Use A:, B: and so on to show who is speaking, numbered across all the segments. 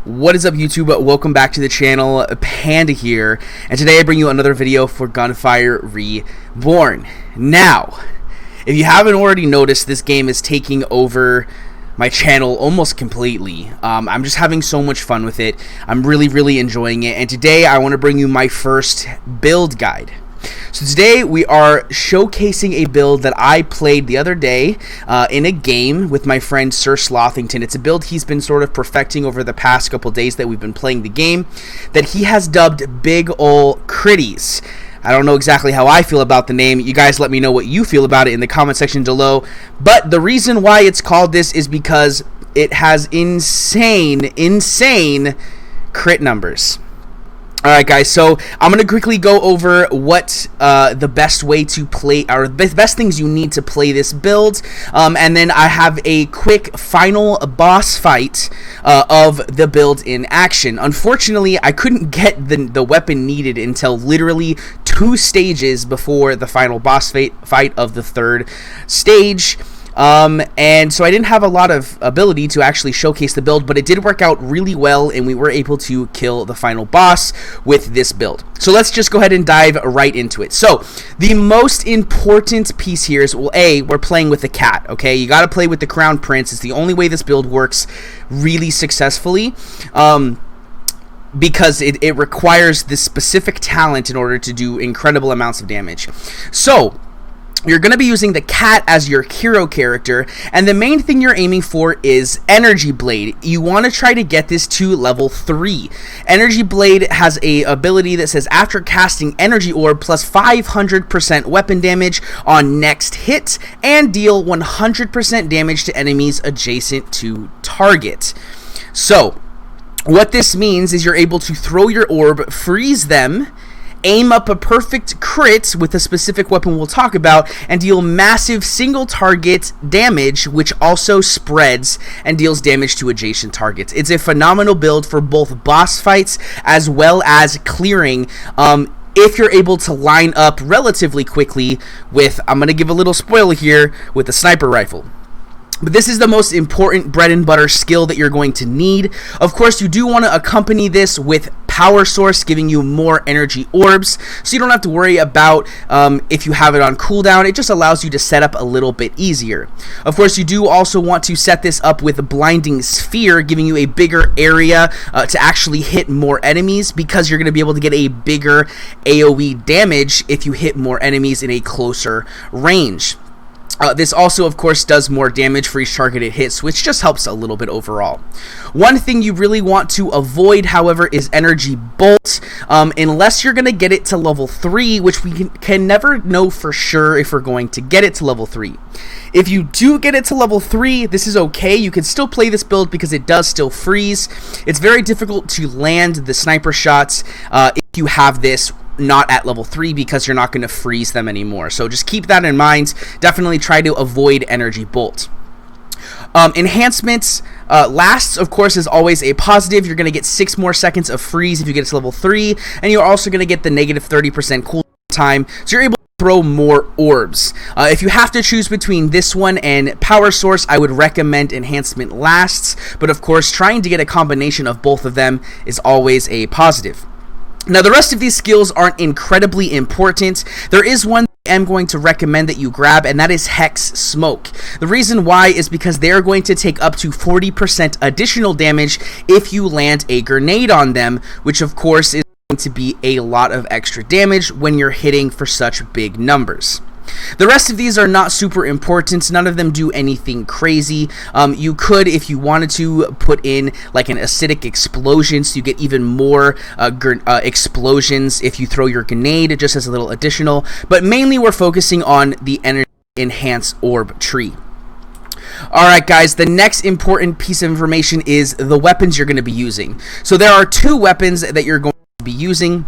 A: What is up, YouTube? Welcome back to the channel. Panda here, and today I bring you another video for Gunfire Reborn. Now, if you haven't already noticed, this game is taking over my channel almost completely. I'm just having so much fun with it. I'm really enjoying it, and today I want to bring you my first build guide. So today we are showcasing a build that I played the other day in a game with my friend Sir Slothington. It's a build he's been sort of perfecting over the past couple days that we've been playing the game, that he has dubbed Big Ol' CRITTIES. I don't know exactly how I feel about the name. You guys let me know what you feel about it in the comment section below. But the reason why it's called this is because it has insane crit numbers. Alright guys, so I'm going to quickly go over what the best way to play, or the best things you need to play this build, and then I have a quick final boss fight of the build in action. Unfortunately, I couldn't get the weapon needed until literally 2 stages before the final boss fight of the 3rd stage. And so I didn't have a lot of ability to actually showcase the build, but it did work out really well, and we were able to kill the final boss with this build. So let's just go ahead and dive right into it. So the most important piece here is, well, we're playing with the cat, okay? You gotta play with the Crown Prince. It's the only way this build works really successfully. Because it requires this specific talent in order to do incredible amounts of damage. So you're going to be using the cat as your hero character, and the main thing you're aiming for is Energy Blade. You want to try to get this to level 3. Energy Blade has a ability that says after casting Energy Orb plus 500% weapon damage on next hit, and deal 100% damage to enemies adjacent to target. So what this means is you're able to throw your orb, freeze them, aim up a perfect crit with a specific weapon we'll talk about, and deal massive single target damage, which also spreads and deals damage to adjacent targets. It's a phenomenal build for both boss fights as well as clearing, if you're able to line up relatively quickly with, I'm going to give a little spoiler here, with the sniper rifle. But this is the most important bread and butter skill that you're going to need. Of course, you do want to accompany this with Power Source, giving you more energy orbs, so you don't have to worry about if you have it on cooldown. It just allows you to set up a little bit easier. Of course, you do also want to set this up with Blinding Sphere, giving you a bigger area to actually hit more enemies, because you're going to be able to get a bigger AoE damage if you hit more enemies in a closer range. This also, of course, does more damage for each target it hits, which just helps a little bit overall. One thing you really want to avoid, however, is Energy Bolt, unless you're going to get it to level 3, which we can never know for sure if we're going to get it to level 3. If you do get it to level 3, this is okay. You can still play this build because it does still freeze. It's very difficult to land the sniper shots if you have this not at level 3, because you're not going to freeze them anymore. So just keep that in mind. Definitely try to avoid Energy Bolt. Enhancements, lasts, of course, is always a positive. You're going to get 6 more seconds of freeze if you get it to level 3, and you're also going to get the negative 30% cooldown time, so you're able to throw more orbs. If you have to choose between this one and Power Source, I would recommend Enhancement Lasts, but of course, trying to get a combination of both of them is always a positive. Now, the rest of these skills aren't incredibly important. There is one that I'm going to recommend that you grab, and that is Hex Smoke. The reason why is because they are going to take up to 40% additional damage if you land a grenade on them, which of course is going to be a lot of extra damage when you're hitting for such big numbers. The rest of these are not super important. None of them do anything crazy. You could, if you wanted to, put in like an acidic explosion, so you get even more explosions if you throw your grenade, just as a little additional. But mainly we're focusing on the Energy Enhanced Orb tree. Alright guys, the next important piece of information is the weapons you're going to be using. So there are 2 weapons that you're going to be using.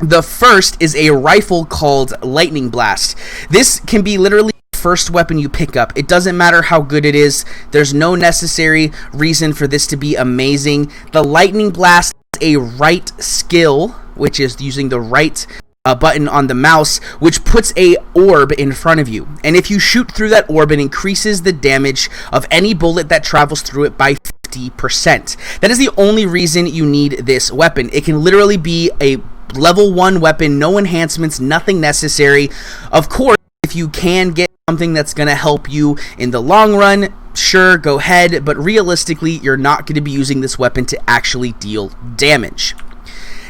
A: The first is a rifle called Lightning Blast. This can be literally the first weapon you pick up. It doesn't matter how good it is. There's no necessary reason for this to be amazing. The Lightning Blast is a right skill, which is using the right button on the mouse, which puts a orb in front of you, and if you shoot through that orb, it increases the damage of any bullet that travels through it by 50%. That is the only reason you need this weapon. It can literally be a level 1 weapon, no enhancements, nothing necessary. Of course, if you can get something that's going to help you in the long run, sure, go ahead, but realistically, you're not going to be using this weapon to actually deal damage.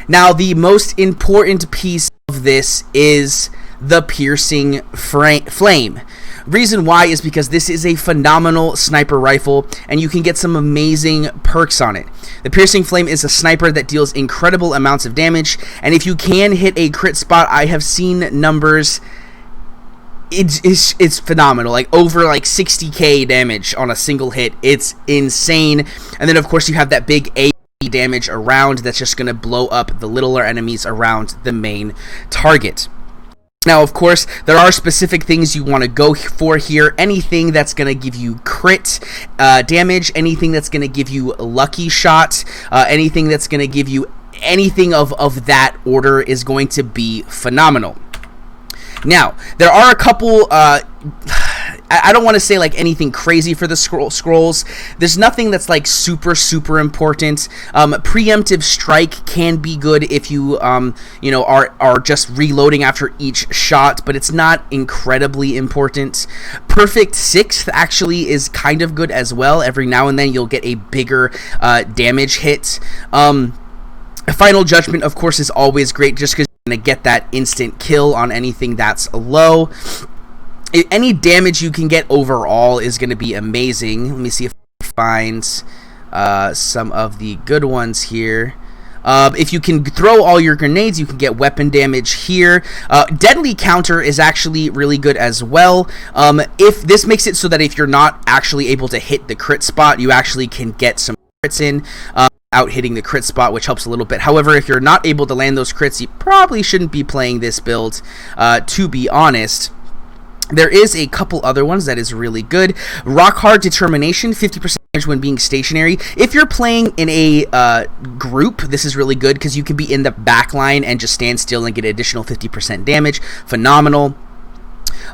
A: Now, the most important piece of this is the piercing flame. Reason why is because this is a phenomenal sniper rifle, and you can get some amazing perks on it. The piercing flame is a sniper that deals incredible amounts of damage, and if you can hit a crit spot, I have seen numbers. It's phenomenal, like over like 60k damage on a single hit. It's insane. And then of course you have that big AoE damage around that's just going to blow up the littler enemies around the main target. Now, of course, there are specific things you want to go for here. Anything that's going to give you crit damage, anything that's going to give you lucky shot, anything that's going to give you anything of that order is going to be phenomenal. Now, there are a couple, I don't want to say like anything crazy for the scrolls. There's nothing that's like super important. Preemptive strike can be good if you, are just reloading after each shot, but it's not incredibly important. Perfect Sixth actually is kind of good as well. Every now and then you'll get a bigger damage hit. Final Judgment, of course, is always great just because you're going to get that instant kill on anything that's low. Any damage you can get overall is going to be amazing. Let me see if I can find some of the good ones here. If you can throw all your grenades, you can get weapon damage here. Deadly counter is actually really good as well. If this makes it so that if you're not actually able to hit the crit spot, you actually can get some crits in. Out hitting the crit spot, which helps a little bit. However, if you're not able to land those crits, you probably shouldn't be playing this build, to be honest. There is a couple other ones that is really good. Rock Hard Determination, 50% damage when being stationary. If you're playing in a group, this is really good because you can be in the back line and just stand still and get additional 50% damage. Phenomenal.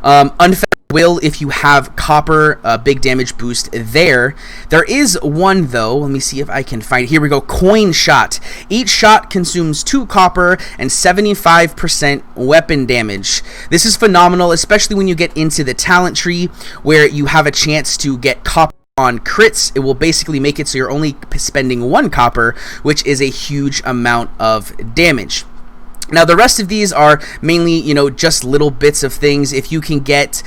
A: Unfettered Will, if you have copper, big damage boost there. There is one though, let me see if I can find it. Here we go, Coin Shot. Each shot consumes 2 copper and 75% weapon damage. This is phenomenal, especially when you get into the talent tree where you have a chance to get copper on crits. It will basically make it so you're only spending 1 copper, which is a huge amount of damage. Now, the rest of these are mainly, just little bits of things. If you can get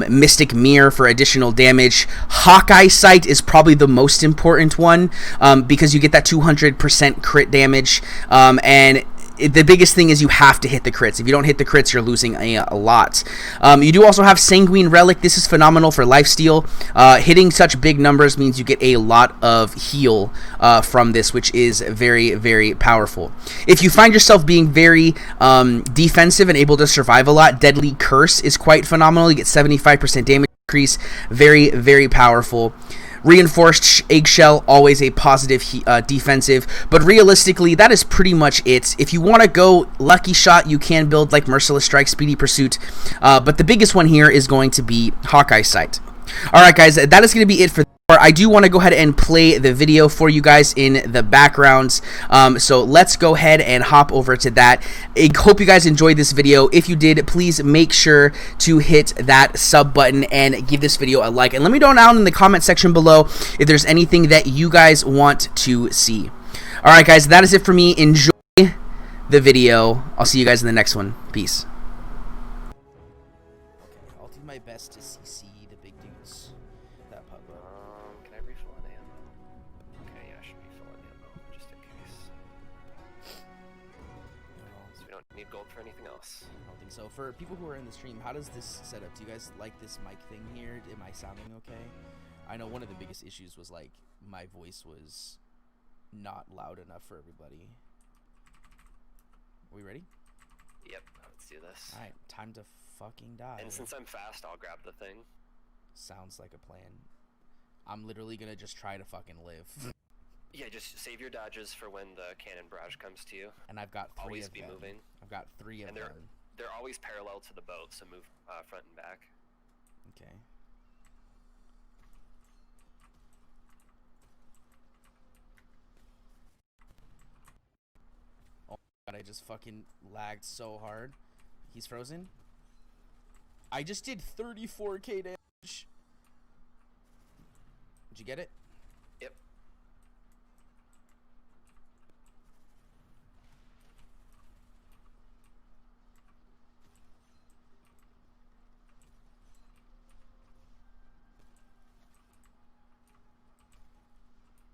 A: Mystic Mirror for additional damage, Hawkeye Sight is probably the most important one because you get that 200% crit damage, and the biggest thing is you have to hit the crits. If you don't hit the crits, you're losing a lot. You do also have Sanguine Relic. This is phenomenal for lifesteal. Hitting such big numbers means you get a lot of heal from this, which is very, very powerful. If you find yourself being very defensive and able to survive a lot, Deadly Curse is quite phenomenal. You get 75% damage increase. Very, very powerful. Reinforced Eggshell, always a positive defensive, but realistically, that is pretty much it. If you want to go Lucky Shot, you can build like Merciless Strike, Speedy Pursuit, but the biggest one here is going to be Hawkeye Sight. Alright guys, that is going to be it for I do want to go ahead and play the video for you guys in the backgrounds, so let's go ahead and hop over to that. I hope you guys enjoyed this video. If you did, please make sure to hit that sub button and give this video a like, and let me know down in the comment section below if there's anything that you guys want to see. Alright guys, that is it for me. Enjoy the video. I'll see you guys in the next one. Peace. Okay, I'll do my best to CC the big dudes. That pub.
B: Can I refill an ammo? Okay, yeah, I should refill an ammo, just in case. So we don't need gold for anything else.
A: I don't think so. For people who are in the stream, how does this set up? Do you guys like this mic thing here? Am I sounding okay? I know one of the biggest issues was like my voice was not loud enough for everybody. Are we ready?
B: Yep, let's do this.
A: Alright, time to fucking die.
B: And since I'm fast, I'll grab the thing.
A: Sounds like a plan. I'm literally gonna just try to fucking live.
B: Yeah, just save your dodges for when the cannon barrage comes to you.
A: And I've got 3
B: always
A: of
B: be
A: them.
B: moving.
A: I've got 3 of them.
B: They're always parallel to the boat, so move front and back.
A: Okay. just fucking lagged so hard. He's frozen. I just did 34k damage. Did you get it?
B: Yep.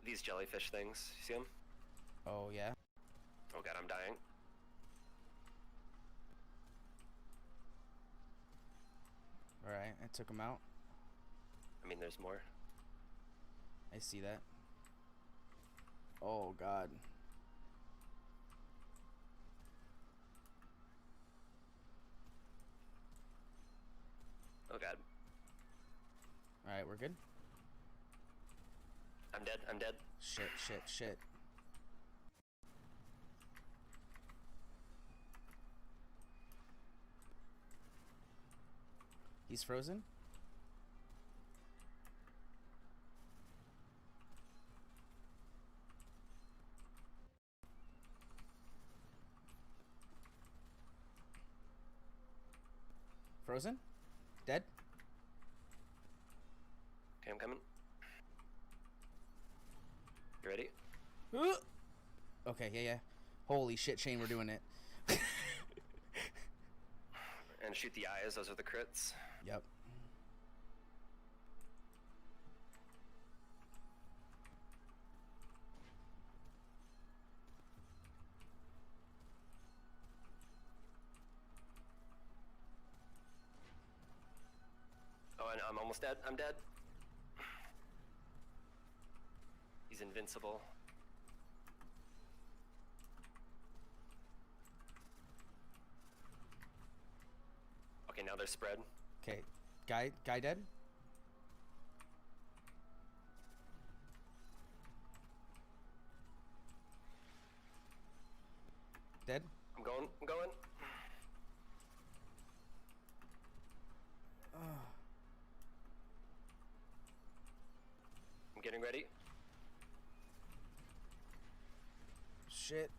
B: These jellyfish things, you see them?
A: Oh, yeah.
B: Oh god, I'm dying.
A: Alright, I took him out.
B: I mean, there's more.
A: I see that. Oh, God.
B: Oh god.
A: Alright, we're good?
B: I'm dead, I'm dead.
A: Shit, shit, shit. He's frozen? Frozen? Dead?
B: Okay, I'm coming. You ready?
A: Okay, yeah. Holy shit, Shane, we're doing it.
B: And shoot the eyes, those are the crits.
A: Yep.
B: Oh, and I'm almost dead. I'm dead. He's invincible. Okay, now they're spread.
A: Okay, guy dead? Dead?
B: I'm going, I'm going. I'm getting ready.
A: Shit.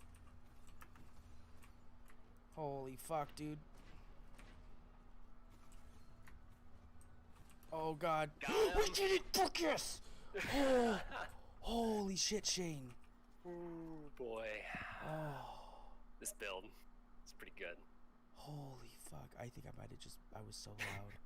A: Holy fuck, dude. Oh god.
B: Got him.
A: We did it! Fuck yes! Oh, holy shit, Shane.
B: Ooh, boy.
A: Oh.
B: This build is pretty good.
A: Holy fuck. I think I might have just... I was so loud.